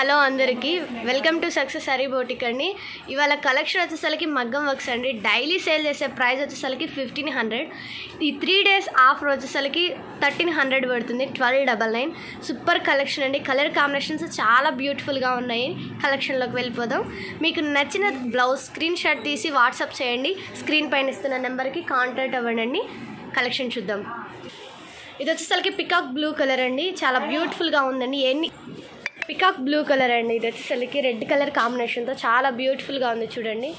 Hello అందరికీ welcome to success sorry boutique అండి. ఇవాళ కలెక్షన్ వచ్చేసరికి మగ్గం వర్క్స్ అండి. డైలీ సేల్ చేసే ప్రైస్ వచ్చేసరికి 1500. ఈ 3 days ఆఫర్ వచ్చేసరికి 1300 పడుతుంది. 1299 సూపర్ కలెక్షన్ అండి. కలర్ కాంబినేషన్స్ చాలా బ్యూటిఫుల్గా ఉన్నాయి. కలెక్షన్లోకి వెళ్ళిపోదాం. మీకు నచ్చిన బ్లౌజ్ స్క్రీన్ షాట్ తీసి వాట్సాప్ చేయండి. స్క్రీన్ పైన ఇస్తున్న నెంబర్కి కాంటాక్ట్ అవ్వండి. కలెక్షన్ చూద్దాం. ఇది వచ్చేసరికి పికాక్ బ్లూ కలర్ అండి. చాలా బ్యూటిఫుల్గా ఉందండి. పికాక్ బ్లూ కలర్ అండి. ఇది వచ్చేసరికి రెడ్ కలర్ కాంబినేషన్తో చాలా బ్యూటిఫుల్గా ఉంది చూడండి.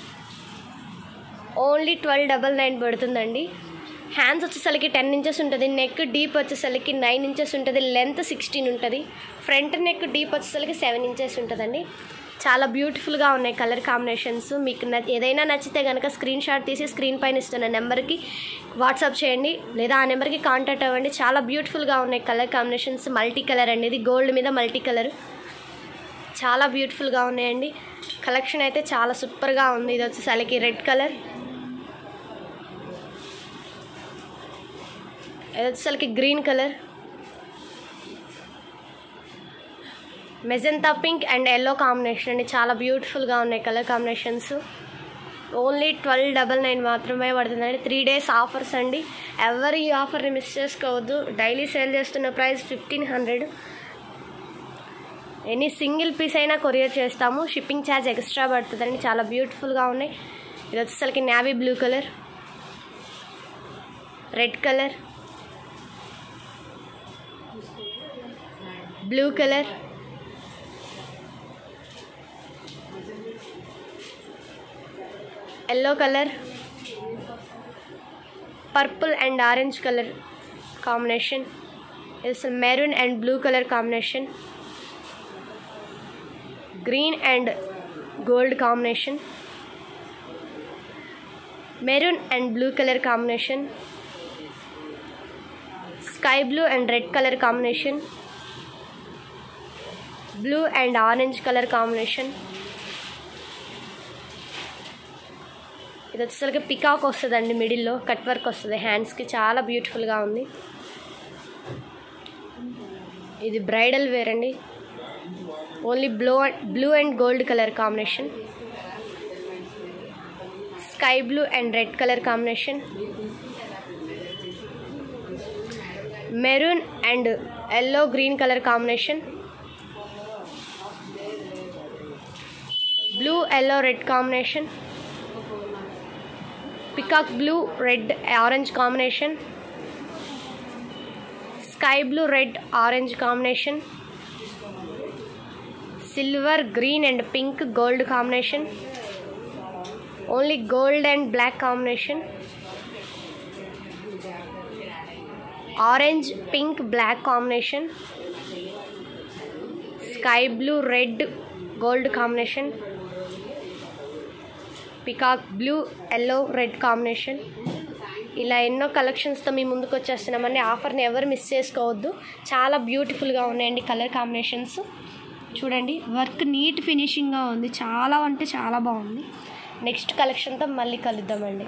ఓన్లీ 1299 పడుతుందండి. హ్యాండ్స్ వచ్చేసరికి 10 inches ఉంటుంది. నెక్ డీప్ వచ్చేసరికి 9 inches ఉంటుంది. లెంత్ 16 ఉంటుంది. ఫ్రంట్ నెక్ డీప్ వచ్చేసరికి 7 inches ఉంటుందండి. చాలా బ్యూటిఫుల్గా ఉన్నాయి కలర్ కాంబినేషన్స్. మీకు ఏదైనా నచ్చితే కనుక స్క్రీన్ షాట్ తీసి స్క్రీన్ పైన ఇస్తున్న నెంబర్కి వాట్సాప్ చేయండి, లేదా ఆ నెంబర్కి కాంటాక్ట్ అవ్వండి. చాలా బ్యూటిఫుల్గా ఉన్నాయి కలర్ కాంబినేషన్స్. మల్టీ కలర్ అండి. ఇది గోల్డ్ మీద మల్టీ కలర్. చాలా బ్యూటిఫుల్గా ఉన్నాయండి. కలెక్షన్ అయితే చాలా సూపర్గా ఉంది. ఇది వచ్చేసరికి రెడ్ కలర్, ఇది వచ్చేసరికి green colour, magenta pink and yellow combination అండి. చాలా బ్యూటిఫుల్గా ఉన్నాయి కలర్ కాంబినేషన్స్. ఓన్లీ 1299 మాత్రమే పడుతుందండి. 3 days ఆఫర్స్ అండి. ఎవరు ఈ ఆఫర్ని మిస్ చేసుకోవద్దు. డైలీ సేల్ చేస్తున్న ప్రైస్ 1500. ఎనీ సింగిల్ పీస్ అయినా కొరియర్ చేస్తాము. షిప్పింగ్ ఛార్జ్ ఎక్స్ట్రా పడుతుందండి. చాలా బ్యూటిఫుల్గా ఉన్నాయి. ఇది వచ్చేసరికి navy blue colour, red colour, blue colour, yellow colour, purple and orange colour combination. It's maroon and blue colour combination, green and gold combination, maroon and blue colour combination, sky blue and red colour combination, blue and orange colour combination. ఇది వచ్చేసరికి peacock వస్తుందండి. మిడిల్లో cut work వస్తుంది. హ్యాండ్స్కి చాలా బ్యూటిఫుల్గా ఉంది. ఇది బ్రైడల్ వేర్ అండి. Only blue and gold colour combination, sky blue and red colour combination, maroon and yellow green colour combination, blue yellow red combination, peacock blue red orange combination, sky blue red orange combination, silver green and pink gold combination, only gold and black combination, orange pink black combination, sky blue red gold combination, peacock blue yellow red combination. ఇలా ఎన్నో కలెక్షన్స్తో మీ ముందుకు వచ్చేస్తున్నామండి. ఆఫర్ని ఎవరు miss చేసుకోవద్దు. చాలా బ్యూటిఫుల్గా ఉన్నాయండి colour combinations. చూడండి, work neat ఫినిషింగ్గా ఉంది. చాలా అంటే చాలా బాగుంది. నెక్స్ట్ కలెక్షన్తో మళ్ళీ కలుద్దామండి.